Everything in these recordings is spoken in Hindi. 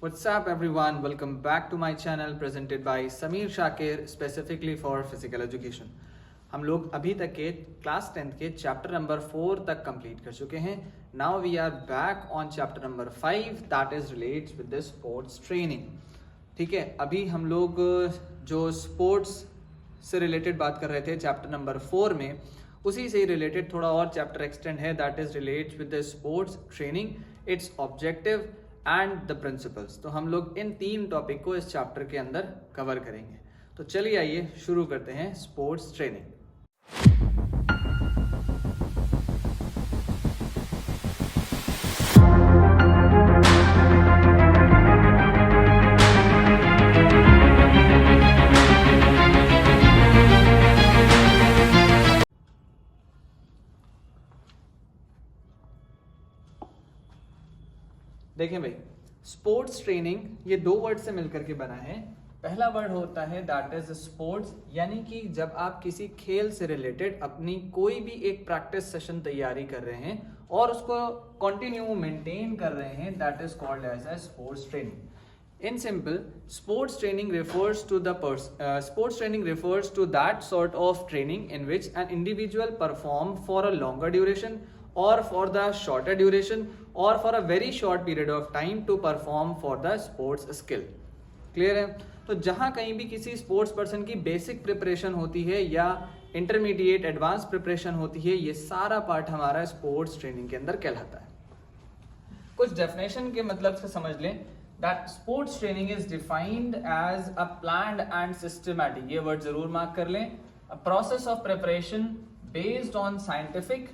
What's up everyone, welcome back to my channel presented by Sameer Shakir specifically for physical education. हम लोग अभी तक के क्लास 10th के चैप्टर नंबर 4 तक कंप्लीट कर चुके हैं. Now we are back on chapter number 5 that is relates with the sports training. ठीक है, अभी हम लोग जो स्पोर्ट्स से रिलेटेड बात कर रहे थे चैप्टर नंबर 4 में, उसी से रिलेटेड थोड़ा और चैप्टर एक्सटेंड है that is relates with the sports training, it's objective and the principles. तो हम लोग इन 3 टॉपिक को इस चैप्टर के अंदर कवर करेंगे. तो चलिए आइए शुरू करते हैं स्पोर्ट्स ट्रेनिंग. देखें भाई, स्पोर्ट्स ट्रेनिंग ये 2 वर्ड से मिलकर के बना है. पहला वर्ड होता है दैट इज स्पोर्ट्स, यानी कि जब आप किसी खेल से रिलेटेड अपनी कोई भी एक प्रैक्टिस सेशन तैयारी कर रहे हैं और उसको कंटिन्यू मेंटेन कर रहे हैं, that is called as a sports training. In simple, sports training refers to that sort of training in which an individual perform for a longer duration or for the shorter duration or for a very short period of time to perform for the sports skill. Clear है? तो जहाँ कहीं भी किसी स्पोर्ट्स पर्सन की बेसिक प्रिपरेशन होती है या इंटरमीडिएट एडवांस प्रिपरेशन होती है, ये सारा पार्ट हमारा स्पोर्ट्स ट्रेनिंग के अंदर कहलाता है. कुछ डेफिनेशन के मतलब से समझ लें. That sports training is defined as a planned and systematic, ये वर्ड जरूर मार्क कर लें, a process of preparation based on scientific,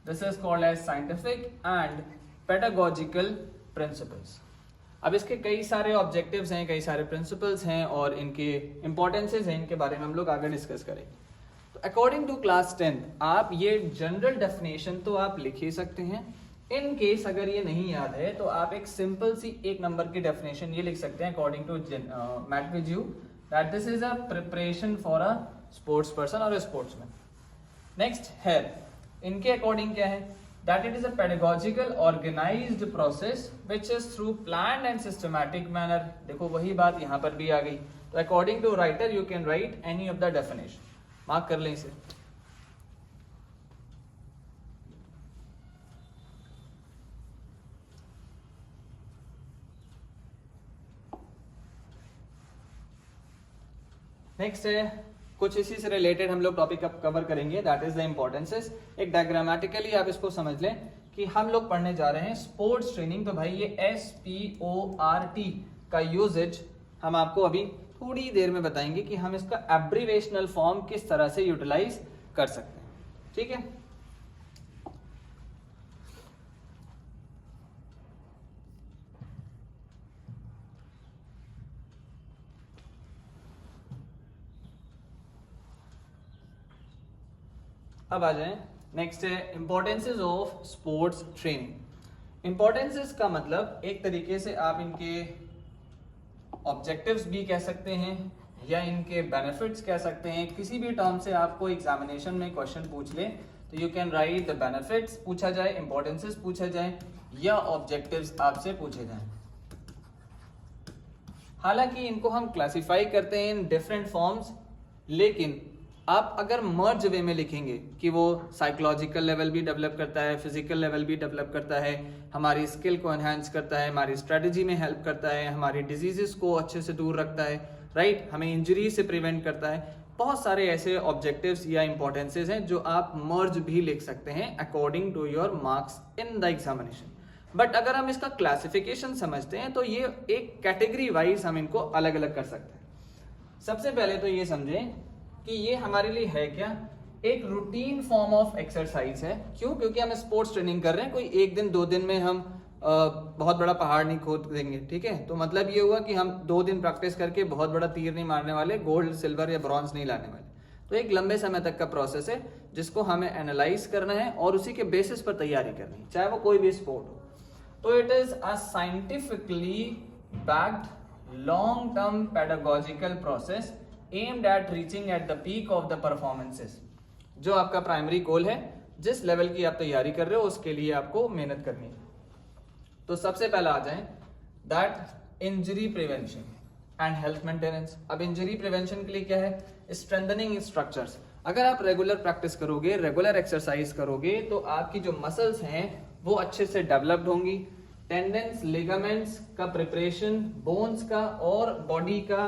this is called as scientific and pedagogical principles. अब इसके कई सारे ऑब्जेक्टिव्स हैं, कई सारे प्रिंसिपल्स हैं और इनके इंपॉर्टेंसेस हैं, इनके बारे में हम लोग आगे डिस्कस करेंगे. तो अकॉर्डिंग टू क्लास 10 आप ये जनरल डेफिनेशन तो आप लिख ही सकते हैं. इन केस अगर ये नहीं याद है तो आप एक सिंपल सी 1 नंबर की डेफिनेशन ये लिख सकते हैं according to Matveyev that this is a preparation for a sports person और स्पोर्ट्समैन. नेक्स्ट है इनके अकॉर्डिंग क्या है that it is a pedagogical organised process which is through planned and systematic manner. देखो वही बात यहाँ पर भी आ गई. तो according to writer you can write any of the definition. Mark कर लें इसे. नेक्स्ट है कुछ इसी से रिलेटेड हम लोग टॉपिक अब कवर करेंगे दैट इज द इम्पोर्टेंसेस. एक डायग्रामेटिकली आप इसको समझ लें कि हम लोग पढ़ने जा रहे हैं स्पोर्ट्स ट्रेनिंग. तो भाई ये SPORT का यूजेज हम आपको अभी थोड़ी देर में बताएंगे कि हम इसका एब्रिवेशनल फॉर्म किस तरह से यूटिलाइज कर सकते हैं. ठीक है, अब आ जाएं. नेक्स्ट है इंपॉर्टेंसेस ऑफ स्पोर्ट्स ट्रेनिंग. इंपॉर्टेंसेस का मतलब एक तरीके से आप इनके ऑब्जेक्टिव्स भी कह सकते हैं या इनके बेनिफिट्स कह सकते हैं. किसी भी टर्म से आपको एग्जामिनेशन में क्वेश्चन पूछ ले तो you can right the benefits पूछा जाए, इंपॉर्टेंसेस पूछा जाए या ऑब्जेक्टिव्स आपसे पूछे जाए. हालांकि इनको हम क्लासिफाई करते हैं इन डिफरेंट फॉर्म्स, लेकिन आप अगर मर्ज वे में लिखेंगे कि वो साइकोलॉजिकल लेवल भी डेवलप करता है, फिजिकल लेवल भी डेवलप करता है, हमारी स्किल को एनहांस करता है, हमारी स्ट्रेटजी में हेल्प करता है, हमारी डिजीजेस को अच्छे से दूर रखता है, राइट, हमें इंजरी से प्रिवेंट करता है. बहुत सारे ऐसे ऑब्जेक्टिव्स या इंपॉर्टेंसेस हैं जो आप मर्ज भी लिख सकते हैं according to your marks in the examination. But अगर हम इसका क्लासिफिकेशन समझते हैं तो ये एक कैटेगरी वाइज हम इनको अलग अलग कर सकते हैं. सबसे पहले तो ये समझें कि ये हमारे लिए है क्या, एक रूटीन फॉर्म ऑफ एक्सरसाइज है. क्यों? क्योंकि हम स्पोर्ट्स ट्रेनिंग कर रहे हैं. कोई 1 दिन 2 दिन में हम बहुत बड़ा पहाड़ नहीं खोद देंगे. ठीक है, तो मतलब ये हुआ कि हम 2 दिन प्रैक्टिस करके बहुत बड़ा तीर नहीं मारने वाले, गोल्ड सिल्वर या ब्रॉन्ज नहीं लाने वाले. तो एक लंबे समय तक का प्रोसेस है जिसको हमें एनालाइज करना है और उसी के बेसिस पर तैयारी करनी है, चाहे वो कोई भी स्पोर्ट हो. तो it is a scientifically backed long term pedagogical process aimed at reaching at the peak of the performances. जो आपका प्राइमरी गोल है, जिस लेवल की आप तैयारी कर रहे हो उसके लिए आपको मेहनत करनी है. तो सबसे पहला आ जाए that injury prevention and health maintenance. अब इंजरी प्रिवेंशन के लिए क्या है? Strengthening structures. अगर आप रेगुलर प्रैक्टिस करोगे, रेगुलर एक्सरसाइज करोगे, तो आपकी जो मसल्स हैं वो अच्छे से डेवलप्ड होंगी। टेंडेंस, लिगामेंट्स का प्रिपरेशन, बोन्स का और बॉडी का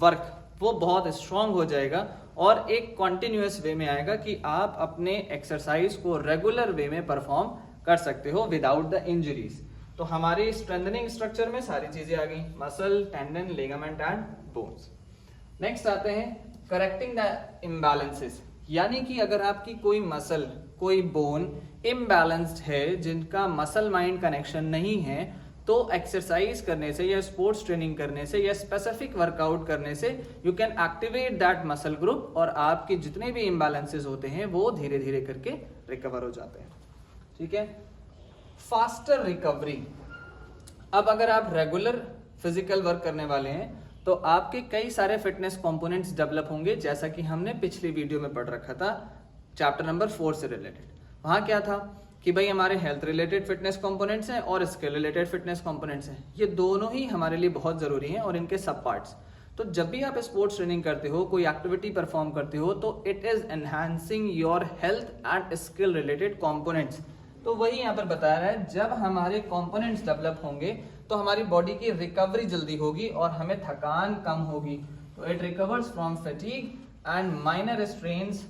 वर्क वो बहुत स्ट्रांग हो जाएगा और एक कॉन्टिन्यूअस वे में आएगा कि आप अपने एक्सरसाइज को रेगुलर वे में परफॉर्म कर सकते हो विदाउट द इंजरीज। तो हमारी स्ट्रेंथनिंग स्ट्रक्चर में सारी चीजें आ गई, muscle, tendon, ligament and bones. Next आते हैं करेक्टिंग द इम्बैलेंसेस, यानी कि अगर आपकी कोई मसल, कोई बोन इम्बैलेंस्ड है, जिनका मसल माइंड कनेक्शन नहीं है, तो एक्सरसाइज करने से या स्पोर्ट्स ट्रेनिंग करने से या स्पेसिफिक वर्कआउट करने से you can activate that muscle group और आपके जितने भी इम्बैलेंसेस होते हैं वो धीरे धीरे करके रिकवर हो जाते हैं। ठीक है, फास्टर रिकवरी। अब अगर आप रेगुलर फिजिकल वर्क करने वाले हैं तो आपके कई सारे फिटनेस कंपोनेंट्स डेवलप होंगे, जैसा कि हमने पिछली वीडियो में पढ़ रखा था चैप्टर नंबर 4 से रिलेटेड। वहां क्या था कि भाई हमारे हेल्थ रिलेटेड फिटनेस कंपोनेंट्स हैं और स्किल रिलेटेड फिटनेस कंपोनेंट्स हैं, ये दोनों ही हमारे लिए बहुत जरूरी हैं और इनके सब पार्ट्स। तो जब भी आप स्पोर्ट्स ट्रेनिंग करते हो, कोई एक्टिविटी परफॉर्म करते हो, तो it is enhancing your health and skill related components. तो वही यहाँ पर बताया रहा है, जब हमारे कंपोनेंट्स डेवलप होंगे तो हमारी बॉडी की रिकवरी जल्दी होगी और हमें थकान कम होगी। तो it recovers from fatigue and minor strains.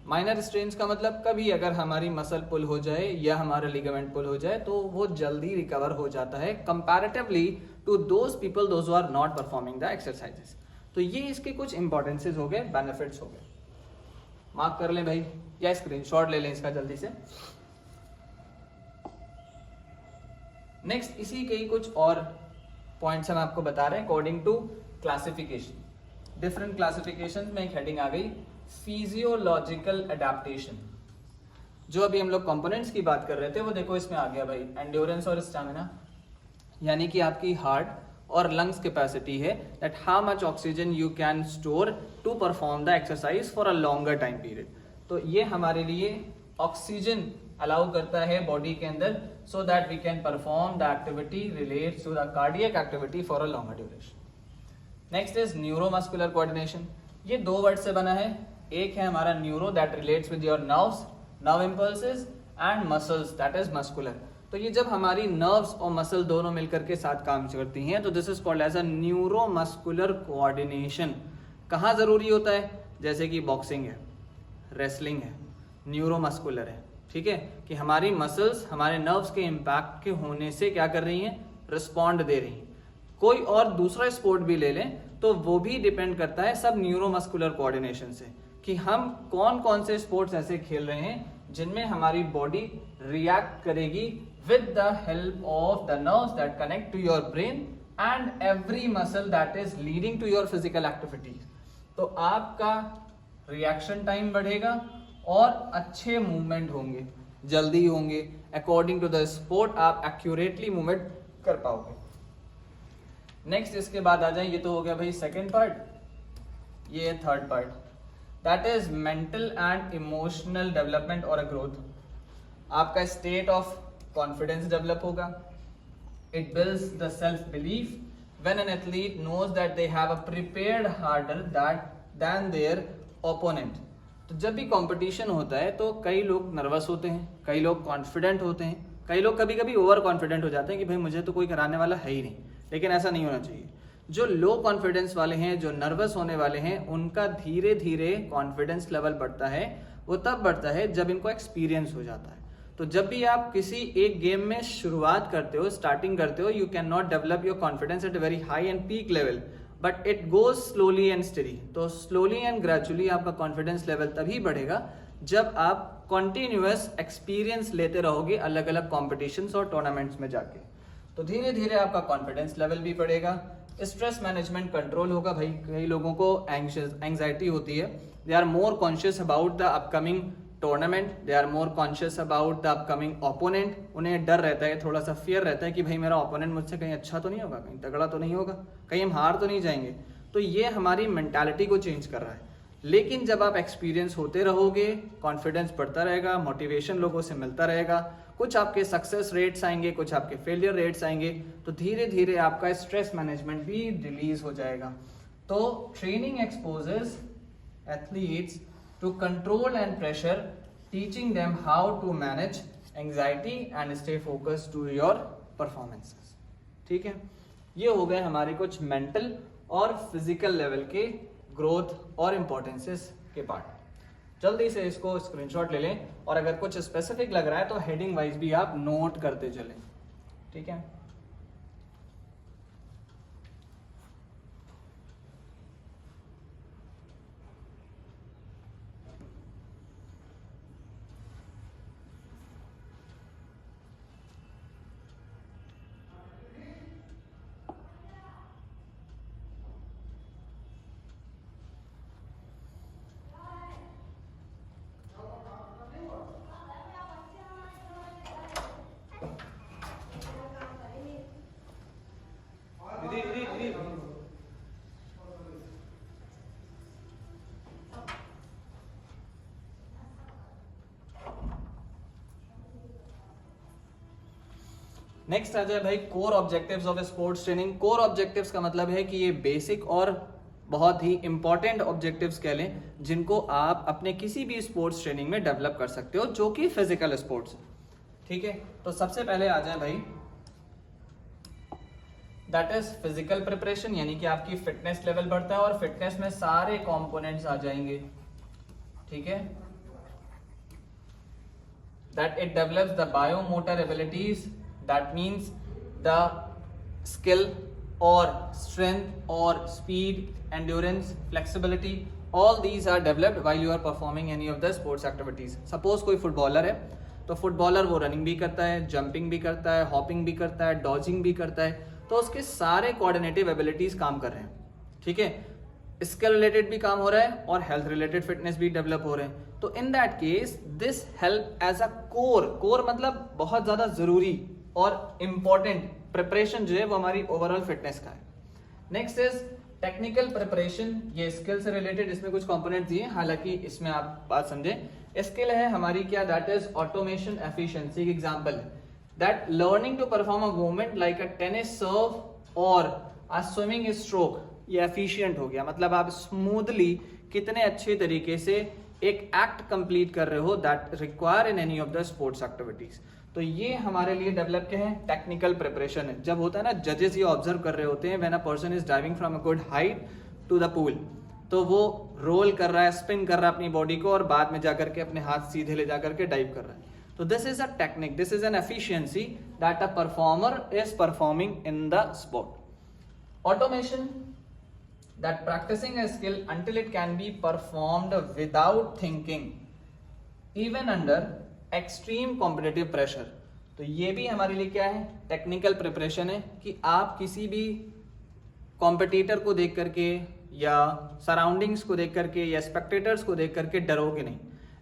Minor strains का मतलब कभी अगर हमारी मसल पुल हो जाए या हमारा लिगामेंट पुल हो जाए तो वो जल्दी रिकवर हो जाता है comparatively to those people those who are not performing the exercises. तो ये इसके कुछ इंपॉर्टेंसेस हो गए, बेनिफिट्स हो गए। मार्क कर लें भाई या स्क्रीनशॉट ले लें इसका जल्दी से। नेक्स्ट इसी के ही कुछ और पॉइंट्स हम आपको बता रहे हैं according to classification. Different classification में एक हेडिंग आ गई फिजियोलॉजिकल एडेप्टेशन। जो अभी हम लोग कंपोनेंट्स की बात कर रहे थे वो देखो इसमें आ गया भाई, एंड्योरेंस और स्टैमिना, यानी कि आपकी हार्ट और लंग्स कैपेसिटी है, that how much oxygen you can store to perform the exercise for a longer time period. तो ये हमारे लिए ऑक्सीजन अलाउ करता है बॉडी के अंदर, so that we can perform the activity relates to the cardiac activity for a longer duration. Next is neuromuscular coordination. ये दो वर्ड से बना है, एक है हमारा neuro that relates with your nerves, nerve impulses, and muscles that is muscular. तो ये जब हमारी नर्व्स और मसल दोनों मिलकर के साथ काम करती हैं तो this is called as a neuromuscular coordination. कहाँ जरूरी होता है? जैसे कि बॉक्सिंग है, रेसलिंग है, न्यूरोमस्कुलर है। ठीक है, कि हमारी मसल्स हमारे नर्व्स के इम्पैक्ट के होने से क्या कर रही हैं? रिस्पॉन्ड दे रही हैं। कोई और दूसरा स्पोर्ट भी ले लें तो वो भी डिपेंड करता है सब न्यूरोमस्कुलर कोऑर्डिनेशन से, कि हम कौन कौन से स्पोर्ट्स ऐसे खेल रहे हैं जिनमें हमारी बॉडी रिएक्ट करेगी with the help of the nerves that connect to your brain and every muscle that is leading to your physical activities. तो आपका रिएक्शन टाइम बढ़ेगा और अच्छे मूवमेंट होंगे, जल्दी होंगे, अकॉर्डिंग टू द स्पोर्ट आप एक्यूरेटली मूवमेंट कर पाओगे। नेक्स्ट इसके बाद आ जाए, ये तो हो गया भाई सेकेंड पार्ट, ये third part, that is mental and emotional development और ग्रोथ। आपका स्टेट ऑफ कॉन्फिडेंस डेवलप होगा। It builds the self belief when an athlete knows that they have a prepared harder than their opponent. तो जब भी कंपटीशन होता है तो कई लोग नर्वस होते हैं, कई लोग कॉन्फिडेंट होते हैं, कई लोग कभी कभी ओवर कॉन्फिडेंट हो जाते हैं कि भाई मुझे तो कोई कराने वाला है ही नहीं। लेकिन ऐसा नहीं होना चाहिए। जो लो कॉन्फिडेंस वाले हैं, जो नर्वस होने वाले हैं, उनका धीरे धीरे कॉन्फिडेंस लेवल बढ़ता है। वो तब बढ़ता है जब इनको एक्सपीरियंस हो जाता है। तो जब भी आप किसी एक गेम में शुरुआत करते हो, स्टार्टिंग करते हो, you can not develop your confidence at a very high and peak level, but it goes slowly and study. तो स्लोली एंड ग्रेजुअली आपका कॉन्फिडेंस लेवल तभी बढ़ेगा जब आप कॉन्टिन्यूअस एक्सपीरियंस लेते रहोगे अलग अलग कॉम्पिटिशन्स और टूर्नामेंट्स में जाके। तो धीरे धीरे आपका कॉन्फिडेंस लेवल भी बढ़ेगा। स्ट्रेस मैनेजमेंट कंट्रोल होगा। भाई कई लोगों को एंग्जाइटी होती है, they are more conscious about the upcoming tournament, they are more conscious about the upcoming opponent. उन्हें डर रहता है, थोड़ा सा फियर रहता है कि भाई मेरा ओपोनेंट मुझसे कहीं अच्छा तो नहीं होगा, कहीं तगड़ा तो नहीं होगा, कहीं हम हार तो नहीं जाएंगे। तो ये हमारी मेंटालिटी को चेंज कर रहा है। लेकिन जब आप एक्सपीरियंस होते रहोगे, कॉन्फिडेंस बढ़ता रहेगा, मोटिवेशन लोगों से मिलता रहेगा, कुछ आपके सक्सेस रेट्स आएंगे, कुछ आपके फेलियर रेट्स आएंगे, तो धीरे धीरे आपका स्ट्रेस मैनेजमेंट भी रिलीज हो जाएगा। तो training exposes athletes to control and pressure, teaching them how to manage anxiety and stay focused to your performances. ठीक है, ये हो गए हमारे कुछ मेंटल और फिजिकल लेवल के ग्रोथ और इम्पोर्टेंसेस के पार्ट। जल्दी से इसको स्क्रीनशॉट ले लें, और अगर कुछ स्पेसिफिक लग रहा है तो हेडिंग वाइज भी आप नोट करते चलें। ठीक है, नेक्स्ट आ जाए भाई core objectives of sports training. Core objectives का मतलब है कि ये बेसिक और बहुत ही इंपॉर्टेंट ऑब्जेक्टिव्स कह लें, जिनको आप अपने किसी भी स्पोर्ट्स ट्रेनिंग में डेवलप कर सकते हो, जो कि फिजिकल स्पोर्ट्स। ठीक है, तो सबसे पहले आ जाए भाई दैट इज फिजिकल प्रिपरेशन, यानी कि आपकी फिटनेस लेवल बढ़ता है और फिटनेस में सारे कंपोनेंट्स आ जाएंगे। ठीक है, that it develops the biomotor abilities, that means the skill or strength or speed, endurance, flexibility, all these are developed while you are performing any of the sports activities. Suppose कोई फुटबॉलर है, तो फुटबॉलर वो रनिंग भी करता है, जंपिंग भी करता है, हॉपिंग भी करता है, डॉजिंग भी करता है, तो उसके सारे कोऑर्डिनेटिव एबिलिटीज काम कर रहे हैं। ठीक है, स्किल रिलेटेड भी काम हो रहा है और हेल्थ रिलेटेड फिटनेस भी डेवलप हो रहे हैं। तो in that case this help as a core मतलब बहुत ज्यादा जरूरी और इंपॉर्टेंट प्रिपरेशन जो है वो हमारी ओवरऑल फिटनेस का है। नेक्स्ट इज टेक्निकल प्रिपरेशन, ये स्किल से रिलेटेड इसमें कुछ कंपोनेंट दिए, हालांकि इसमें आप बात समझें। स्किल है हमारी क्या, दैट इज ऑटोमेशन एफिशिएंसी। एक एग्जांपल है that learning to perform a movement like a tennis serve और अ स्विमिंग स्ट्रोक, ये एफिशिएंट हो गया, मतलब आप स्मूथली कितने अच्छे तरीके से एक एक्ट कंप्लीट कर रहे हो that require in any of the sports activities. तो ये हमारे लिए डेवलप क्या है, टेक्निकल प्रिपरेशन है। जब होता है ना, जजेस ये ऑब्जर्व कर रहे होते हैं when a person is diving from a good height to the pool, तो वो रोल कर रहा है, स्पिन कर रहा है अपनी बॉडी को, और बाद में जाकर के अपने हाथ सीधे ले जाकर के डाइव कर रहा है। तो this is a technique, this is an efficiency that a performer is performing in the sport. Automation, that practicing a skill until it can be performed without thinking even under extreme competitive pressure। तो ये भी हमारे लिए क्या है, टेक्निकल प्रिपरेशन है कि आप किसी भी कॉम्पिटिटर को देख करके या सराउंडिंग्स को देख करके या स्पेक्टेटर्स को देख करके डरोगे नहीं,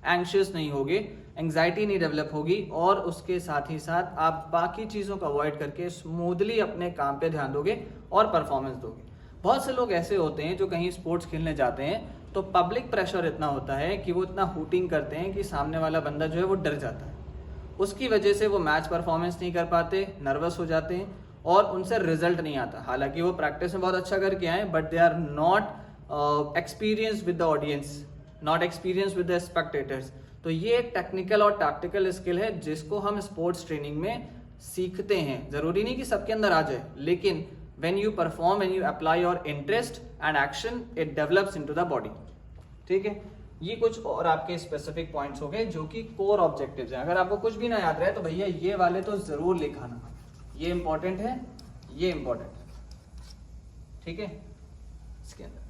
एंग्शियस नहीं होगे, एंग्जाइटी नहीं डेवलप होगी, और उसके साथ ही साथ आप बाकी चीज़ों को अवॉइड करके स्मूथली अपने काम पे ध्यान दोगे और परफॉर्मेंस दोगे। बहुत से लोग ऐसे होते हैं जो कहीं स्पोर्ट्स खेलने जाते हैं तो पब्लिक प्रेशर इतना होता है कि वो इतना हूटिंग करते हैं कि सामने वाला बंदा जो है वो डर जाता है, उसकी वजह से वो मैच परफॉर्मेंस नहीं कर पाते, नर्वस हो जाते हैं और उनसे रिजल्ट नहीं आता। हालांकि वो प्रैक्टिस में बहुत अच्छा करके आए, but they are not experience with the audience, not experience with the spectators. तो ये एक टेक्निकल और टैक्टिकल स्किल है जिसको हम स्पोर्ट्स ट्रेनिंग में सीखते हैं। जरूरी नहीं कि सबके अंदर आ जाए, लेकिन when you perform, when you apply your interest and action, it develops into the body। ठीक है, ये कुछ और आपके स्पेसिफिक पॉइंट्स हो गए जो कि कोर ऑब्जेक्टिव्स हैं। अगर आपको कुछ भी ना याद रहे तो भैया ये वाले तो जरूर लिखाना, ये इंपॉर्टेंट है, ये इंपॉर्टेंट है। ठीक है, इसके अंदर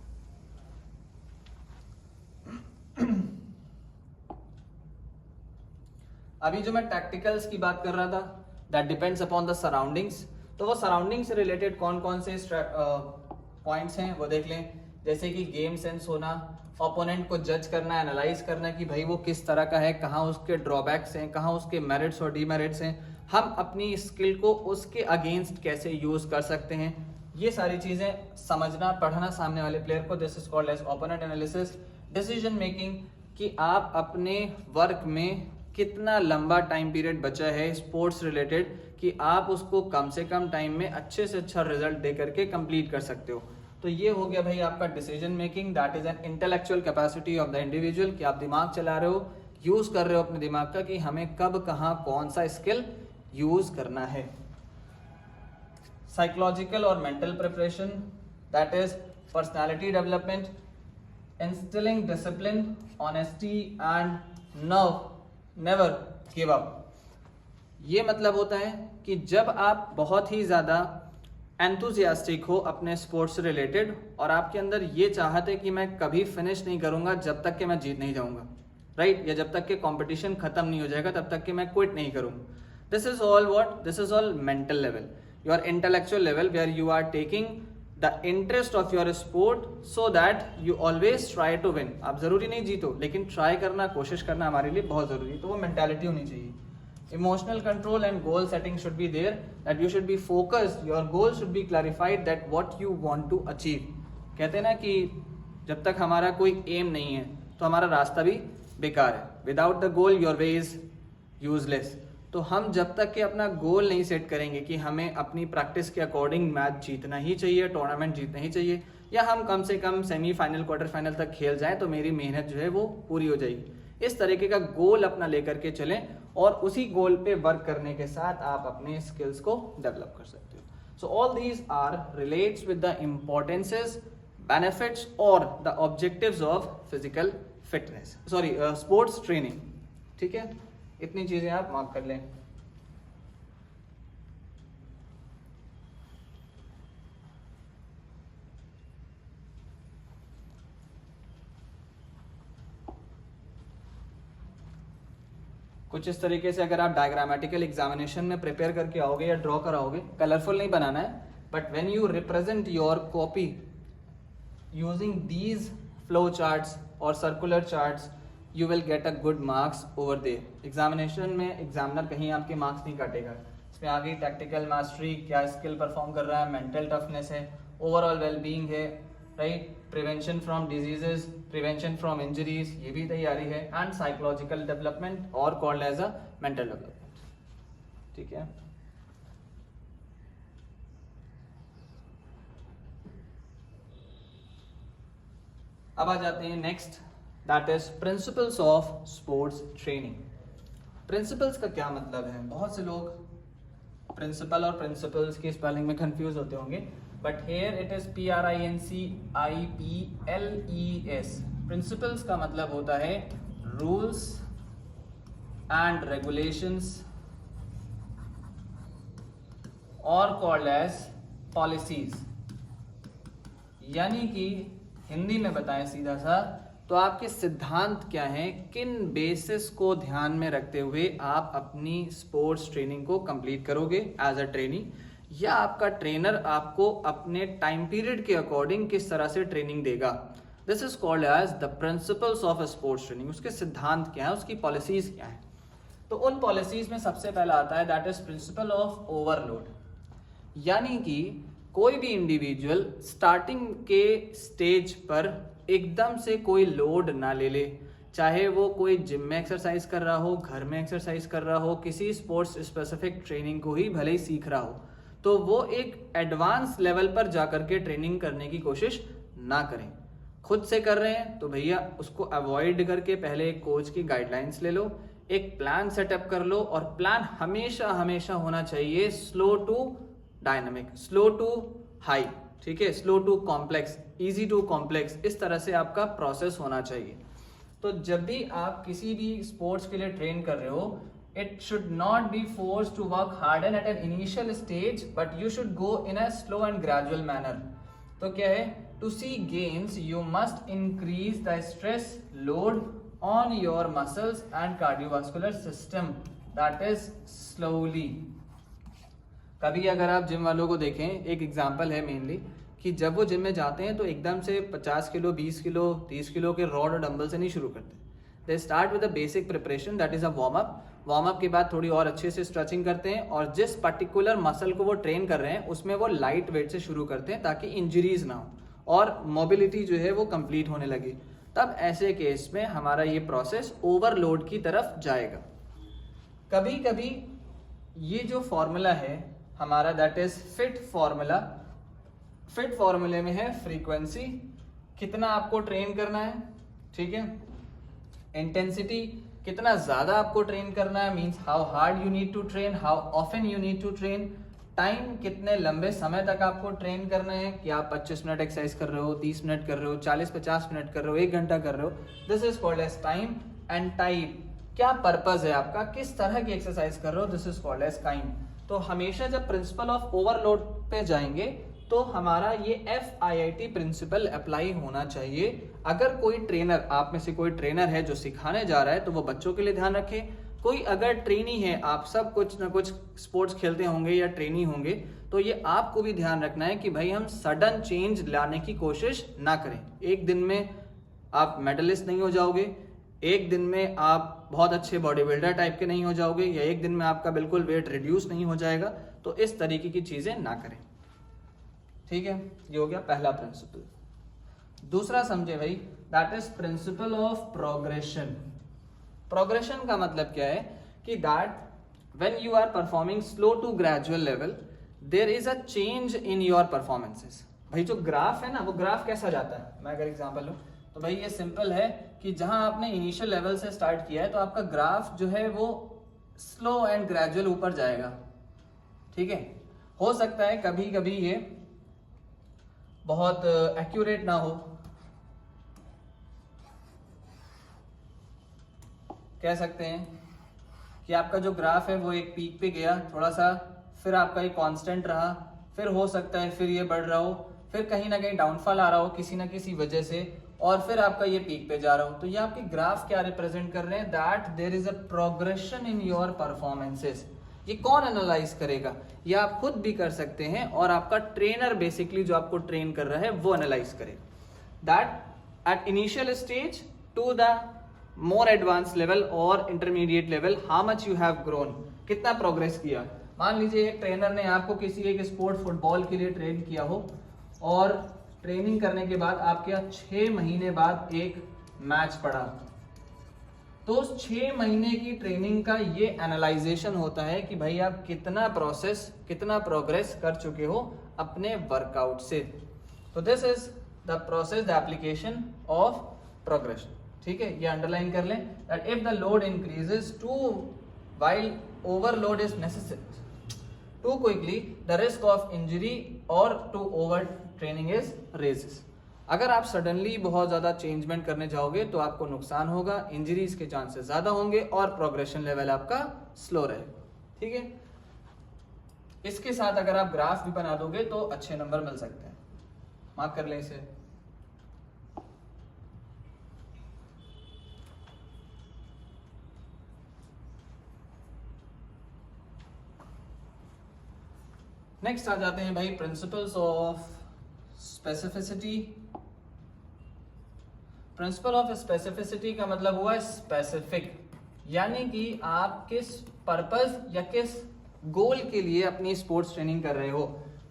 अभी जो मैं टैक्टिकल्स की बात कर रहा था, that depends upon the surroundings. तो वो सराउंडिंग से रिलेटेड कौन कौन से पॉइंट्स हैं वो देख लें, जैसे कि गेम सेंस होना, ओपोनेंट को जज करना, एनालाइज करना कि भाई वो किस तरह का है, कहाँ उसके ड्रॉबैक्स हैं, कहाँ उसके मेरिट्स और डीमेरिट्स हैं, हम अपनी स्किल को उसके अगेंस्ट कैसे यूज कर सकते हैं, ये सारी चीजें समझना, पढ़ना सामने वाले प्लेयर को। This is called as opponent analysis. Decision making, कि आप अपने वर्क में कितना लंबा टाइम पीरियड बचा है स्पोर्ट्स रिलेटेड कि आप उसको कम से कम टाइम में अच्छे से अच्छा रिजल्ट दे करके कंप्लीट कर सकते हो। तो ये हो गया भाई आपका decision making, that is an intellectual capacity of the individual, कि आप दिमाग चला रहे हो, यूज कर रहे हो अपने दिमाग का कि हमें कब कहाँ कौन सा स्किल यूज करना है। साइकोलॉजिकल और mental preparation, that is personality development, instilling discipline, honesty and never give up. ये मतलब होता है कि जब आप बहुत ही ज़्यादा एंथुजियास्टिक हो अपने स्पोर्ट्स से रिलेटेड और आपके अंदर ये चाहत है कि मैं कभी फिनिश नहीं करूंगा जब तक कि मैं जीत नहीं जाऊंगा, राइट, या जब तक कि कंपटीशन खत्म नहीं हो जाएगा तब तक कि मैं क्विट नहीं करूंगा। This is all what, this is all mental level, your intellectual level where you are taking the interest of your sport so that you always try to win. आप जरूरी नहीं जीतो, लेकिन ट्राई करना, कोशिश करना हमारे लिए बहुत जरूरी है। तो वो मेंटालिटी होनी चाहिए। Emotional control and goal setting should be there, that you should be focused, your goal should be clarified, that what you want to achieve। कहते हैं ना कि जब तक हमारा कोई एम नहीं है तो हमारा रास्ता भी बेकार है। Without the goal your way is useless. तो हम जब तक कि अपना गोल नहीं सेट करेंगे कि हमें अपनी प्रैक्टिस के अकॉर्डिंग मैच जीतना ही चाहिए, टूर्नामेंट जीतना ही चाहिए, या हम कम से कम सेमीफाइनल क्वार्टर फाइनल तक खेल जाएं तो मेरी मेहनत जो है वो पूरी हो जाएगी। इस तरीके का गोल अपना लेकर के चलें और उसी गोल पे वर्क करने के साथ आप अपने स्किल्स को डेवलप कर सकते हो। So all these are relates with the importances, benefits और the objectives of physical fitness, sorry sports training. ठीक है, इतनी चीजें आप मार्क कर लें। कुछ इस तरीके से अगर आप डायग्रामेटिकल एग्जामिनेशन में प्रिपेयर करके आओगे या ड्रॉ कराओगे, कलरफुल नहीं बनाना है, but when you represent your copy using these flow charts और circular charts, you will get a good marks over there. Examination में एग्जामिनर कहीं आपके मार्क्स नहीं काटेगा। इसमें आगे टैक्टिकल मास्टरी, क्या स्किल परफॉर्म कर रहा है, मेंटल टफनेस है, ओवरऑल वेलबींग है, right, prevention from diseases, prevention from injuries, ये भी तैयारी है, एंड साइकोलॉजिकल डेवलपमेंट और called as a mental development. ठीक है, अब आ जाते हैं next, that is principles of sports training. Principles का क्या मतलब है? बहुत से लोग प्रिंसिपल और प्रिंसिपल्स की स्पेलिंग में कंफ्यूज होते होंगे, but here it is PRINCIPLES। Principles का मतलब होता है रूल्स एंड रेगुलेशंस और कॉल्ड एज पॉलिसीज। यानी कि हिंदी में बताएं सीधा सा तो आपके सिद्धांत क्या हैं, किन बेसिस को ध्यान में रखते हुए आप अपनी स्पोर्ट्स ट्रेनिंग को कंप्लीट करोगे एज अ ट्रेनी, या आपका ट्रेनर आपको अपने टाइम पीरियड के अकॉर्डिंग किस तरह से ट्रेनिंग देगा। This is called as the principles of a sports training. उसके सिद्धांत क्या है, उसकी पॉलिसीज क्या है। तो उन पॉलिसीज में सबसे पहला आता है that is principle of overload. यानी कि कोई भी इंडिविजुअल स्टार्टिंग के स्टेज पर एकदम से कोई लोड ना ले, चाहे वो कोई जिम में एक्सरसाइज कर रहा हो, घर में एक्सरसाइज कर रहा हो, किसी स्पोर्ट्स स्पेसिफिक ट्रेनिंग को ही भले ही सीख रहा हो, तो वो एक एडवांस लेवल पर जाकर के ट्रेनिंग करने की कोशिश ना करें। खुद से कर रहे हैं तो भैया उसको अवॉइड करके पहले एक कोच की गाइडलाइंस ले लो, एक प्लान सेटअप कर लो, और प्लान हमेशा हमेशा होना चाहिए slow to dynamic, slow to high, ठीक है, slow to complex, easy to complex, इस तरह से आपका प्रोसेस होना चाहिए। तो जब भी आप किसी भी स्पोर्ट्स के लिए ट्रेन कर रहे हो, it should not be forced to work harder at an initial stage, but you should go in a slow and gradual manner। तो क्या है, to see gains you must increase the stress load on your muscles and cardiovascular system, that is slowly। कभी अगर आप जिम वालों को देखें, एक एग्जांपल है मेनली कि जब वो जिम में जाते हैं तो एकदम से 50 किलो, 20 किलो, 30 किलो के रॉड और डंबल से नहीं शुरू करते। They start with a basic preparation, that is a warm up. Warm up के बाद थोड़ी और अच्छे से स्ट्रेचिंग करते हैं, और जिस पर्टिकुलर मसल को वो ट्रेन कर रहे हैं उसमें वो लाइट वेट से शुरू करते हैं ताकि इंजरीज ना हो और मोबिलिटी जो है वो कंप्लीट होने लगे। तब ऐसे केस में हमारा ये प्रोसेस ओवरलोड की तरफ जाएगा। कभी कभी ये जो फॉर्मूला है हमारा, that is fit formula, fit फॉर्मूले में है फ्रीक्वेंसी, कितना आपको ट्रेन करना है, ठीक है, इंटेंसिटी कितना ज्यादा आपको ट्रेन करना है, means how hard you need to train, how often you need to train, time कितने लंबे समय तक आपको ट्रेन करना है, कि आप 25 मिनट एक्सरसाइज कर रहे हो, 30 मिनट कर रहे हो, 40-50 मिनट कर रहे हो, 1 घंटा कर रहे हो, this is called as time. And type, क्या पर्पज है आपका, किस तरह की एक्सरसाइज कर रहे हो, this is called as kind. तो हमेशा जब प्रिंसिपल ऑफ ओवरलोड पे जाएंगे तो हमारा ये FIIT प्रिंसिपल अप्लाई होना चाहिए। अगर कोई ट्रेनर, आप में से कोई ट्रेनर है जो सिखाने जा रहा है, तो वो बच्चों के लिए ध्यान रखे। कोई अगर ट्रेनी है, आप सब कुछ ना कुछ स्पोर्ट्स खेलते होंगे या ट्रेनी होंगे, तो ये आपको भी ध्यान रखना है कि भाई हम सडन चेंज लाने की कोशिश ना करें। एक दिन में आप मेडलिस्ट नहीं हो जाओगे, एक दिन में आप बहुत अच्छे बॉडी बिल्डर टाइप के नहीं हो जाओगे, या एक दिन में आपका बिल्कुल वेट रिड्यूस नहीं हो जाएगा। तो इस तरीके की चीजें ना करें, ठीक है। ये हो गया पहला प्रिंसिपल। दूसरा समझे भाई, that is principle of progression. Progression का मतलब क्या है कि that when you are performing slow to gradual level, there is a change in your performances. भाई जो ग्राफ है ना, वो ग्राफ कैसा जाता है, मैं अगर एग्जांपल लूं तो भाई ये सिंपल है कि जहां आपने इनिशियल लेवल से स्टार्ट किया है, तो आपका ग्राफ जो है वो स्लो एंड ग्रेजुअल ऊपर जाएगा, ठीक है। हो सकता है कभी कभी ये बहुत एक्यूरेट ना हो, कह सकते हैं कि आपका जो ग्राफ है वो एक पीक पे गया थोड़ा सा, फिर आपका ये कांस्टेंट रहा, फिर हो सकता है फिर ये बढ़ रहा हो, फिर कहीं ना कहीं डाउनफॉल आ रहा हो किसी ना किसी वजह से, और फिर आपका ये पीक पे जा रहा हो। तो ये आपके ग्राफ क्या रिप्रेजेंट कर रहे हैं, that there is a progression in your performances. ये कौन एनालाइज करेगा, ये आप खुद भी कर सकते हैं, और आपका ट्रेनर बेसिकली जो आपको ट्रेन कर रहा है वो एनालाइज करेगा। That at initial stage to the more advance level और intermediate level, how much you have grown, कितना प्रोग्रेस किया। मान लीजिए एक ट्रेनर ने आपको किसी एक स्पोर्ट फुटबॉल के लिए ट्रेन किया हो, और ट्रेनिंग करने के बाद आपके 6 महीने बाद एक मैच पड़ा, तो उस 6 महीने की ट्रेनिंग का ये एनालाइजेशन होता है कि भाई आप कितना प्रोग्रेस कर चुके हो अपने वर्कआउट से। तो this is the process, the application of progression, ठीक है। ये अंडरलाइन कर लें that if the load increases too while overload is necessary to quickly, the risk of injury और to over training is raises. अगर आप सडनली बहुत ज्यादा चेंजमेंट करने जाओगे तो आपको नुकसान होगा, इंजरीज के चांसेस ज्यादा होंगे, और प्रोग्रेशन लेवल आपका स्लो रहेगा, ठीक है। इसके साथ अगर आप ग्राफ भी बना दोगे तो अच्छे नंबर मिल सकते हैं, मार्क कर लें इसे। नेक्स्ट आ जाते हैं भाई principles of specificity. Principle of specificity का मतलब हुआ स्पेसिफिक, यानी कि आप किस पर्पस या किस गोल के लिए अपनी स्पोर्ट्स ट्रेनिंग कर रहे हो।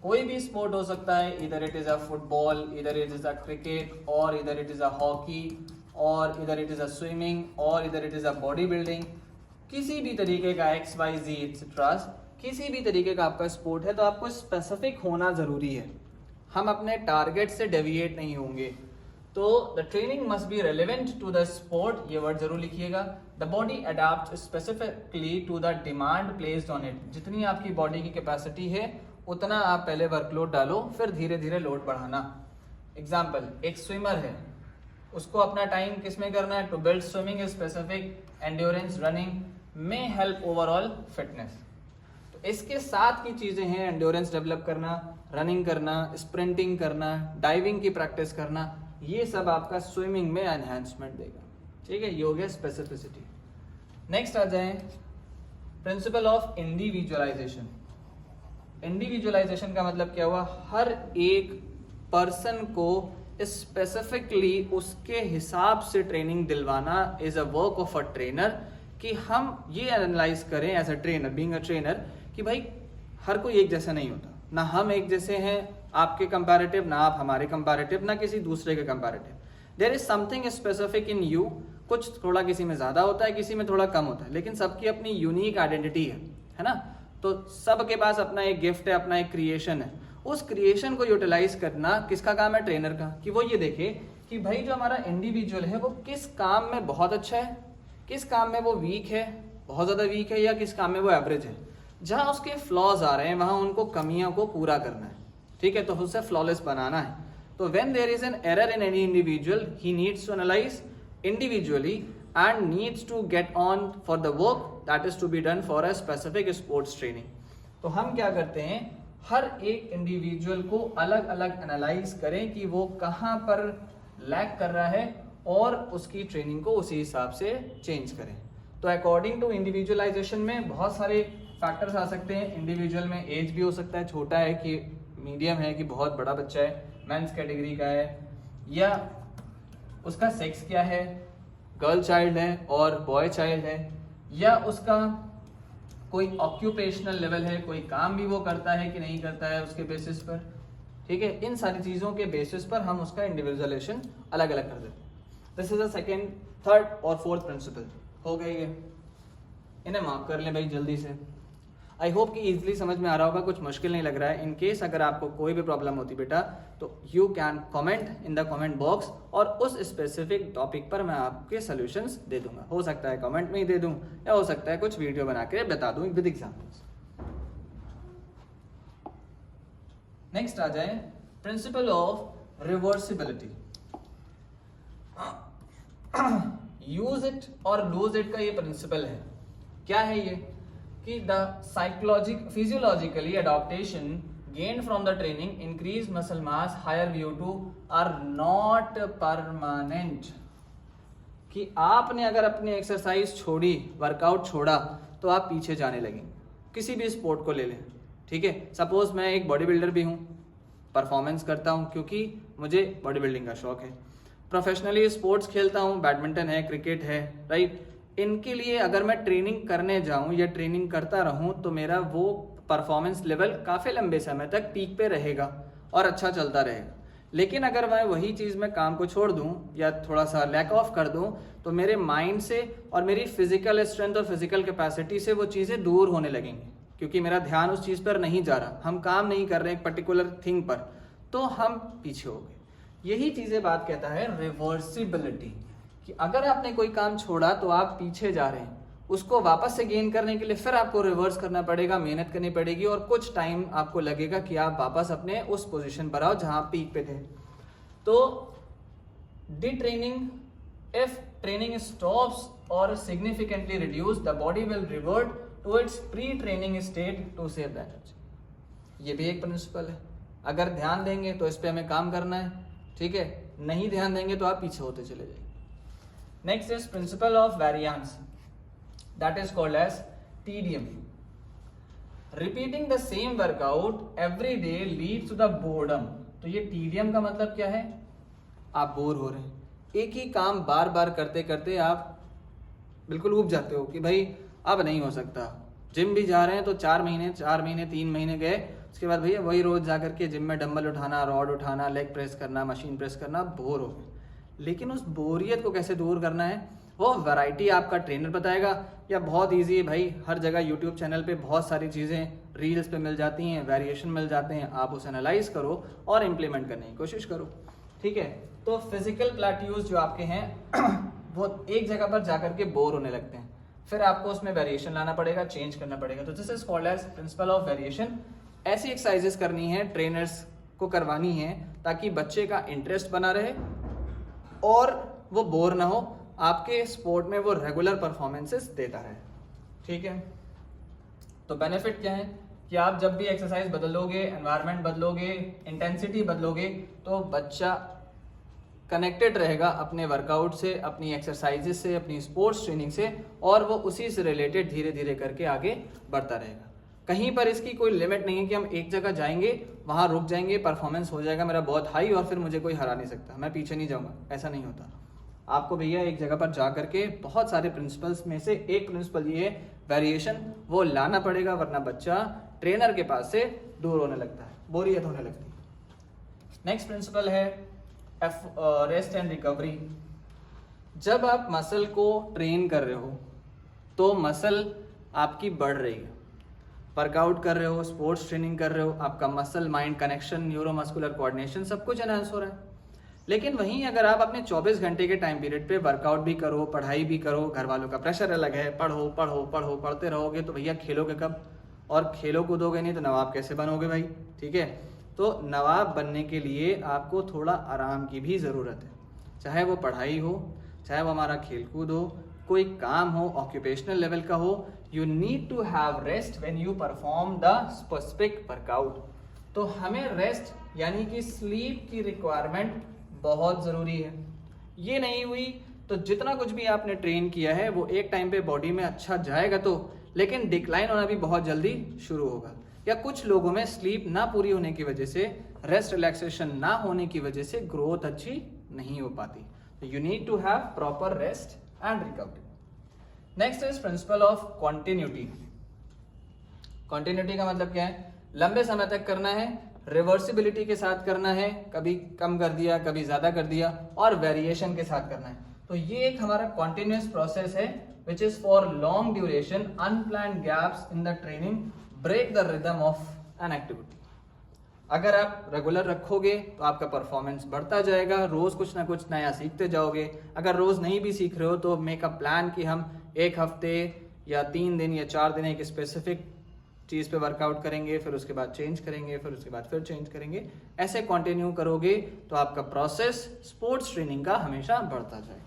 कोई भी स्पोर्ट हो सकता है, इधर इट इज अ फुटबॉल, इधर इट इज अ क्रिकेट, और इधर इट इज अ हॉकी, और इधर इट इज अ स्विमिंग, और इधर it is a body building. किसी भी तरीके का XYZ एक्सेट्रा, किसी भी तरीके का आपका स्पोर्ट है, तो आपको स्पेसिफिक होना जरूरी है। हम अपने टारगेट से डेविएट नहीं होंगे। तो the training must be relevant to the sport, ये वर्ड जरूर लिखिएगा। The body adapt specifically to the demand placed on it. जितनी आपकी बॉडी की कैपेसिटी है उतना आप पहले वर्कलोड डालो, फिर धीरे धीरे लोड बढ़ाना। एग्जाम्पल, एक स्विमर है, उसको अपना टाइम किस में करना है, to build swimming specific endurance running में हेल्प ओवरऑल फिटनेस। तो इसके साथ की चीजें हैं एंड्योरेंस डेवलप करना, रनिंग करना, स्प्रिंटिंग करना, डाइविंग की प्रैक्टिस करना, ये सब आपका स्विमिंग में एनहांसमेंट देगा, ठीक है। ये हो गया स्पेसिफिसिटी। नेक्स्ट आ जाए प्रिंसिपल ऑफ इंडिविजुअलाइजेशन। इंडिविजुअलाइजेशन का मतलब क्या हुआ, हर एक पर्सन को स्पेसिफिकली उसके हिसाब से ट्रेनिंग दिलवाना is a work of a trainer. कि हम ये एनालाइज करें as a trainer, being a trainer, कि भाई हर कोई एक जैसा नहीं होता, ना हम एक जैसे हैं आपके कंपैरेटिव, ना आप हमारे कंपैरेटिव, ना किसी दूसरे के comparative. There is something specific in you कुछ थोड़ा किसी में ज़्यादा होता है, किसी में थोड़ा कम होता है, लेकिन सबकी अपनी यूनिक आइडेंटिटी है ना। तो सबके पास अपना एक गिफ्ट है, अपना एक क्रिएशन है। उस क्रिएशन को यूटिलाइज करना किसका काम है? ट्रेनर का। कि वो ये देखे कि भाई जो हमारा इंडिविजुअल है वो किस काम में बहुत अच्छा है, किस काम में वो वीक है, बहुत ज़्यादा वीक है, या किस काम में वो एवरेज है। जहाँ उसके फ्लॉज आ रहे हैं वहाँ उनको कमियों को पूरा करना है, ठीक है, तो उसे फ्लॉलेस बनाना है। तो when there is an error in any individual, he needs to analyse individually and needs to get on for the work that is to be done for a specific sports training. तो हम क्या करते हैं, हर एक इंडिविजुअल को अलग अलग एनालाइज करें कि वो कहाँ पर लैक कर रहा है और उसकी ट्रेनिंग को उसी हिसाब से चेंज करें। तो अकॉर्डिंग टू इंडिविजुअलाइजेशन में बहुत सारे फैक्टर्स आ सकते हैं। इंडिविजुअल में एज भी हो सकता है, छोटा है कि मीडियम है कि बहुत बड़ा बच्चा है, मेंस कैटेगरी का है, या उसका सेक्स क्या है, गर्ल चाइल्ड है और बॉय चाइल्ड है, या उसका कोई ऑक्यूपेशनल लेवल है, कोई काम भी वो करता है कि नहीं करता है, उसके बेसिस पर, ठीक है। इन सारी चीज़ों के बेसिस पर हम उसका इंडिविजुअलाइजेशन अलग अलग कर देते हैं। This is the second, third और फोर्थ प्रिंसिपल हो गई है। इन्हें मार्क कर लें भाई जल्दी से। आई होप कि इजीली समझ में आ रहा होगा, कुछ मुश्किल नहीं लग रहा है। इन केस अगर आपको कोई भी प्रॉब्लम होती बेटा, तो you can comment in the comment box और उस स्पेसिफिक टॉपिक पर मैं आपके सॉल्यूशंस दे दूंगा। हो सकता है कमेंट में ही दे दूं, या हो सकता है कुछ वीडियो बना के बता दूं विद एग्जाम्पल्स। नेक्स्ट आ जाए principle of reversibility. Use it और लूज इट का ये प्रिंसिपल है। क्या है ये? कि the physiologically adaptation gained from the training, increased muscle mass, higher VO2 are not permanent। कि आपने अगर अपनी एक्सरसाइज छोड़ी, वर्कआउट छोड़ा, तो आप पीछे जाने लगेंगे। किसी भी स्पोर्ट को ले लें, ठीक है। सपोज मैं एक बॉडी बिल्डर भी हूँ, परफॉर्मेंस करता हूँ क्योंकि मुझे बॉडी बिल्डिंग का शौक है, प्रोफेशनली स्पोर्ट्स खेलता हूँ, बैडमिंटन है, क्रिकेट है, राइट। इनके लिए अगर मैं ट्रेनिंग करने जाऊँ या ट्रेनिंग करता रहूँ तो मेरा वो परफॉर्मेंस लेवल काफ़ी लंबे समय तक पीक पे रहेगा और अच्छा चलता रहेगा। लेकिन अगर मैं वही चीज़ में काम को छोड़ दूं या थोड़ा सा लैक ऑफ कर दूं, तो मेरे माइंड से और मेरी फिजिकल स्ट्रेंथ और फिजिकल कैपेसिटी से वो चीज़ें दूर होने लगेंगी, क्योंकि मेरा ध्यान उस चीज़ पर नहीं जा रहा, हम काम नहीं कर रहे एक पर्टिकुलर थिंग पर, तो हम पीछे हो गए। यही चीज़ें बात कहता है रिवर्सिबिलिटी, कि अगर आपने कोई काम छोड़ा तो आप पीछे जा रहे हैं, उसको वापस से गेन करने के लिए फिर आपको रिवर्स करना पड़ेगा, मेहनत करनी पड़ेगी और कुछ टाइम आपको लगेगा कि आप वापस अपने उस पोजीशन पर आओ जहां आप पीक पे थे। तो detraining, if training stops और significantly reduce, the body will revert to its pre training state to save the energy. ये भी एक प्रिंसिपल है। अगर ध्यान देंगे तो इस पे हमें काम करना है, ठीक है, नहीं ध्यान देंगे तो आप पीछे होते चले जाएंगे। Next is principle of variance, that is called as tedium। repeating the same workout every day leads to the boredom। तो ये tedium का मतलब क्या है? आप बोर हो रहे हैं, एक ही काम बार बार करते करते आप बिल्कुल ऊब जाते हो कि भाई अब नहीं हो सकता। जिम भी जा रहे हैं तो 4 महीने 3 महीने गए, उसके बाद भैया वही रोज जा करके जिम में डंबल उठाना, रॉड उठाना, लेग प्रेस करना, मशीन प्रेस करना, बोर हो गए। लेकिन उस बोरियत को कैसे दूर करना है, वो वैरायटी आपका ट्रेनर बताएगा, या बहुत इजी है भाई, हर जगह यूट्यूब चैनल पे बहुत सारी चीज़ें रील्स पे मिल जाती हैं, वेरिएशन मिल जाते हैं, आप उसे एनालाइज करो और इम्प्लीमेंट करने की कोशिश करो, ठीक है। तो फिजिकल प्लेट्यूज जो आपके हैं वो एक जगह पर जाकर के बोर होने लगते हैं, फिर आपको उसमें वेरिएशन लाना पड़ेगा, चेंज करना पड़ेगा। तो this is called as principle of variation. ऐसी एक्सरसाइजेस करनी है, ट्रेनर्स को करवानी है, ताकि बच्चे का इंटरेस्ट बना रहे और वो बोर ना हो, आपके स्पोर्ट में वो रेगुलर परफॉर्मेंसेस देता है, ठीक है। तो बेनिफिट क्या है कि आप जब भी एक्सरसाइज बदलोगे, एनवायरनमेंट बदलोगे, इंटेंसिटी बदलोगे, तो बच्चा कनेक्टेड रहेगा अपने वर्कआउट से, अपनी एक्सरसाइजेस से, अपनी स्पोर्ट्स ट्रेनिंग से, और वो उसी से रिलेटेड धीरे धीरे करके आगे बढ़ता रहेगा। कहीं पर इसकी कोई लिमिट नहीं है कि हम एक जगह जाएंगे, वहाँ रुक जाएंगे, परफॉर्मेंस हो जाएगा मेरा बहुत हाई और फिर मुझे कोई हरा नहीं सकता, मैं पीछे नहीं जाऊँगा, ऐसा नहीं होता। आपको भैया एक जगह पर जा करके बहुत सारे प्रिंसिपल्स में से एक प्रिंसिपल ये वेरिएशन वो लाना पड़ेगा, वरना बच्चा ट्रेनर के पास से दूर होने लगता है, बोरियत होने लगती है। नेक्स्ट प्रिंसिपल है रेस्ट एंड रिकवरी। जब आप मसल को ट्रेन कर रहे हो तो मसल आपकी बढ़ रही है, वर्कआउट कर रहे हो, स्पोर्ट्स ट्रेनिंग कर रहे हो, आपका muscle mind connection, neuromuscular coordination सब कुछ एनहांस हो रहा है। लेकिन वहीं अगर आप अपने 24 घंटे के टाइम पीरियड पे वर्कआउट भी करो, पढ़ाई भी करो, घर वालों का प्रेशर अलग है, पढ़ो पढ़ो पढ़ो पढ़ते रहोगे तो भैया खेलोगे कब? और खेलो कूदोगे नहीं तो नवाब कैसे बनोगे भाई? ठीक है, तो नवाब बनने के लिए आपको थोड़ा आराम की भी ज़रूरत है, चाहे वो पढ़ाई हो, चाहे वो हमारा खेलकूद हो, कोई काम हो, ऑक्यूपेशनल लेवल का हो। You need to have rest when you perform the specific workout. तो हमें रेस्ट यानी कि स्लीप की रिक्वायरमेंट बहुत ज़रूरी है। ये नहीं हुई तो जितना कुछ भी आपने ट्रेन किया है वो एक टाइम पे बॉडी में अच्छा जाएगा तो, लेकिन डिक्लाइन होना भी बहुत जल्दी शुरू होगा। या कुछ लोगों में स्लीप ना पूरी होने की वजह से, रेस्ट रिलैक्सेशन ना होने की वजह से ग्रोथ अच्छी नहीं हो पाती। तो you need to have proper rest and recovery. Next is principle of continuity. Continuity का मतलब क्या है? लंबे समय तक करना है, रिवर्सिबिलिटी के साथ करना है, कभी कम कर दिया कभी ज्यादा कर दिया, और वेरिएशन के साथ करना है। तो ये एक हमारा कॉन्टिन्यूस प्रोसेस है which is for long duration, unplanned gaps in the training break the rhythm of an activity. अगर आप रेगुलर रखोगे तो आपका परफॉर्मेंस बढ़ता जाएगा, रोज कुछ ना कुछ नया सीखते जाओगे। अगर रोज नहीं भी सीख रहे हो तो मेक अ प्लान कि हम एक हफ्ते या 3 दिन या 4 दिन एक स्पेसिफिक चीज़ पे वर्कआउट करेंगे, फिर उसके बाद चेंज करेंगे, फिर उसके बाद फिर चेंज करेंगे। ऐसे कंटिन्यू करोगे तो आपका प्रोसेस स्पोर्ट्स ट्रेनिंग का हमेशा बढ़ता जाए।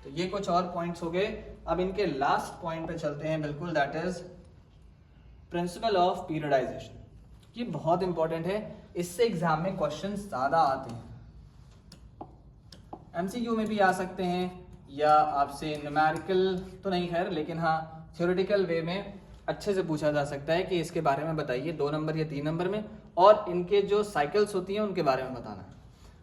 तो ये कुछ और पॉइंट्स हो गए। अब इनके लास्ट पॉइंट पे चलते हैं बिल्कुल, that is principle of periodisation. ये बहुत इंपॉर्टेंट है, इससे एग्जाम में क्वेश्चन ज़्यादा आते हैं। एमसीक्यू में भी आ सकते हैं या आपसे न्यूमेरिकल तो नहीं खैर, लेकिन हाँ थ्योरेटिकल वे में अच्छे से पूछा जा सकता है कि इसके बारे में बताइए 2 नंबर या 3 नंबर में, और इनके जो साइकिल्स होती हैं उनके बारे में बताना है।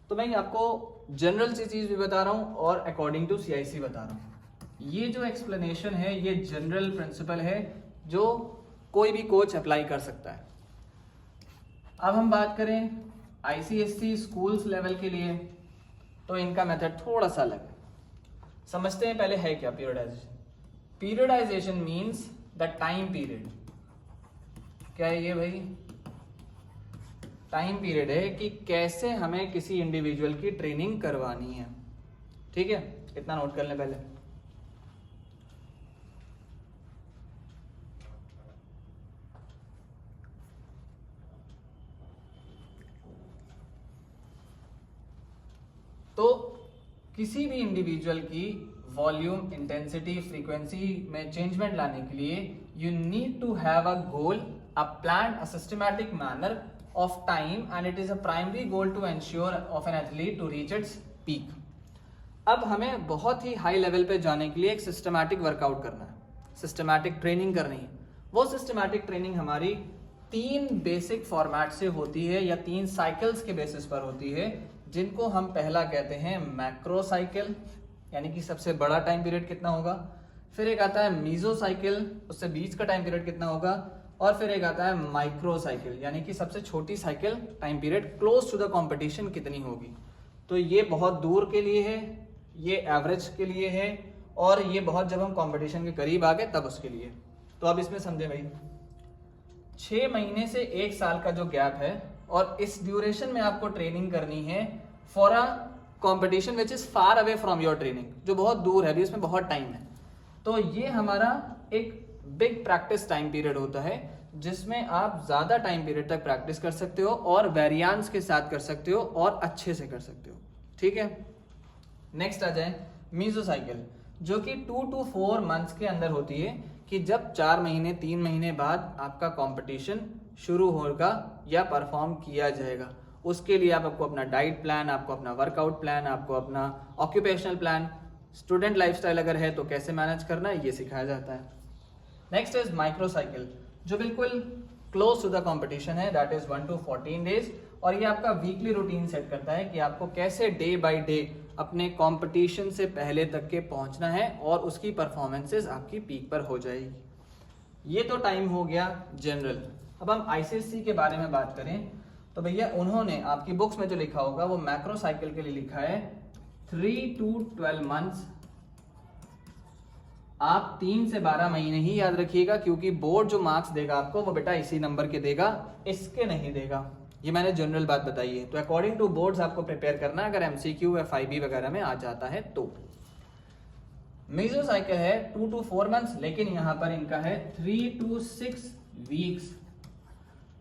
तो मैं आपको जनरल सी चीज़ भी बता रहा हूँ और अकॉर्डिंग टू CIC बता रहा हूँ। ये जो एक्सप्लेनेशन है ये जनरल प्रिंसिपल है जो कोई भी कोच अप्लाई कर सकता है। अब हम बात करें ICSC स्कूल्स लेवल के लिए तो इनका मेथड थोड़ा सा अलग है। समझते हैं पहले है क्या periodisation. Periodisation means the time period. क्या है ये भाई? टाइम पीरियड है कि कैसे हमें किसी इंडिविजुअल की ट्रेनिंग करवानी है। ठीक है, इतना नोट कर लें पहले। तो किसी भी इंडिविजुअल की वॉल्यूम, इंटेंसिटी, फ्रीक्वेंसी में चेंजमेंट लाने के लिए you need to have a goal, a plan, a systematic manner of time, and it is a primary goal to ensure of an athlete to reach its peak. अब हमें बहुत ही हाई लेवल पे जाने के लिए एक सिस्टमैटिक वर्कआउट करना है, सिस्टमैटिक ट्रेनिंग करनी है। वो सिस्टमैटिक ट्रेनिंग हमारी 3 बेसिक फॉर्मेट से होती है या 3 साइकिल्स के बेसिस पर होती है, जिनको हम पहला कहते हैं मैक्रो साइकिल, यानी कि सबसे बड़ा टाइम पीरियड कितना होगा। फिर एक आता है मीजो साइकिल, उससे बीच का टाइम पीरियड कितना होगा। और फिर एक आता है माइक्रो साइकिल, यानी कि सबसे छोटी cycle, time period close to the competition कितनी होगी। तो ये बहुत दूर के लिए है, ये एवरेज के लिए है, और ये बहुत जब हम कंपटीशन के करीब आ गए तब उसके लिए। तो अब इसमें समझे भाई, 6 महीने से 1 साल का जो गैप है, और इस ड्यूरेशन में आपको ट्रेनिंग करनी है for a competition which is far away from your training, जो बहुत दूर है, अभी इसमें बहुत टाइम है। तो ये हमारा एक बिग प्रैक्टिस टाइम पीरियड होता है, जिसमें आप ज्यादा टाइम पीरियड तक प्रैक्टिस कर सकते हो और वेरिएंस के साथ कर सकते हो और अच्छे से कर सकते हो। ठीक है, नेक्स्ट आ जाए मीजो साइकिल, जो कि 2 to 4 मंथ्स के अंदर होती है, कि जब 4 महीने 3 महीने बाद आपका कंपटीशन शुरू होगा या परफॉर्म किया जाएगा। उसके लिए आपको अपना डाइट प्लान, आपको अपना वर्कआउट प्लान, आपको अपना ऑक्यूपेशनल प्लान, स्टूडेंट लाइफस्टाइल अगर है तो कैसे मैनेज करना है, ये सिखाया जाता है। नेक्स्ट इज माइक्रो साइकिल, जो बिल्कुल क्लोज टू द कंपटीशन है, दैट इज 1 to 14 डेज, और ये आपका वीकली रूटीन सेट करता है कि आपको कैसे डे बाय डे अपने कंपटीशन से पहले तक के पहुंचना है और उसकी परफॉर्मेंसेस आपकी पीक पर हो जाएगी। ये तो टाइम हो गया जनरल। अब हम ICSC के बारे में बात करें तो भैया उन्होंने आपकी बुक्स में जो लिखा होगा वो मैक्रो साइकिल के लिए लिखा है 3 to 12 मंथ्स आप 3 से 12 महीने ही याद रखिएगा, क्योंकि बोर्ड जो मार्क्स देगा आपको वो बेटा इसी नंबर के देगा, इसके नहीं देगा। ये मैंने जनरल बात बताई है। तो अकॉर्डिंग टू बोर्ड्स आपको प्रिपेयर करना है, अगर एमसीक्यू या 5B वगैरह में आ जाता है तो। मेसोसाइकिल है 2 to 4 मंथ्स, लेकिन यहाँ पर इनका है 3 to 6 वीक्स।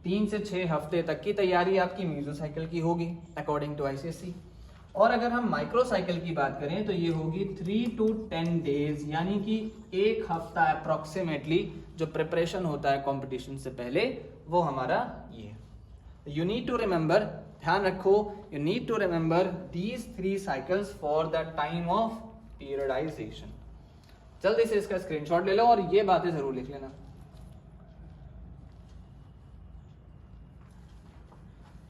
3 से 6 हफ्ते तक की तैयारी आपकी मेसोसाइकिल की होगी अकॉर्डिंग टू आईसीएसई। और अगर हम माइक्रोसाइकिल की बात करें तो ये होगी 3 to 10 डेज, यानी कि 1 हफ्ता अप्रोक्सीमेटली जो प्रिपरेशन होता है कंपटीशन से पहले, वो हमारा ये। यू नीड टू रिमेंबर, ध्यान रखो, you need to remember these 3 cycles for the time of periodisation. जल्दी से इसका स्क्रीनशॉट ले लो और ये बातें जरूर लिख लेना।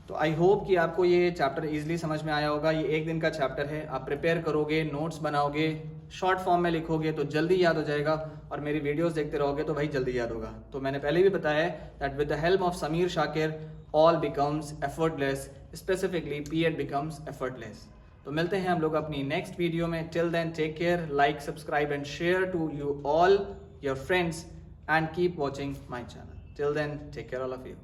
तो आई होप कि आपको ये चैप्टर इजीली समझ में आया होगा। ये 1 दिन का चैप्टर है, आप प्रिपेयर करोगे, नोट्स बनाओगे, शॉर्ट फॉर्म में लिखोगे तो जल्दी याद हो जाएगा, और मेरी वीडियोस देखते रहोगे तो भाई जल्दी याद होगा। तो मैंने पहले भी बताया that with the help of Sameer Shakir all becomes effortless, specifically पीएड बिकम्स एफर्टलेस। तो मिलते हैं हम लोग अपनी नेक्स्ट वीडियो में। Till then take care, like, subscribe and share to you all your friends and keep watching my channel. Till then take care all of you.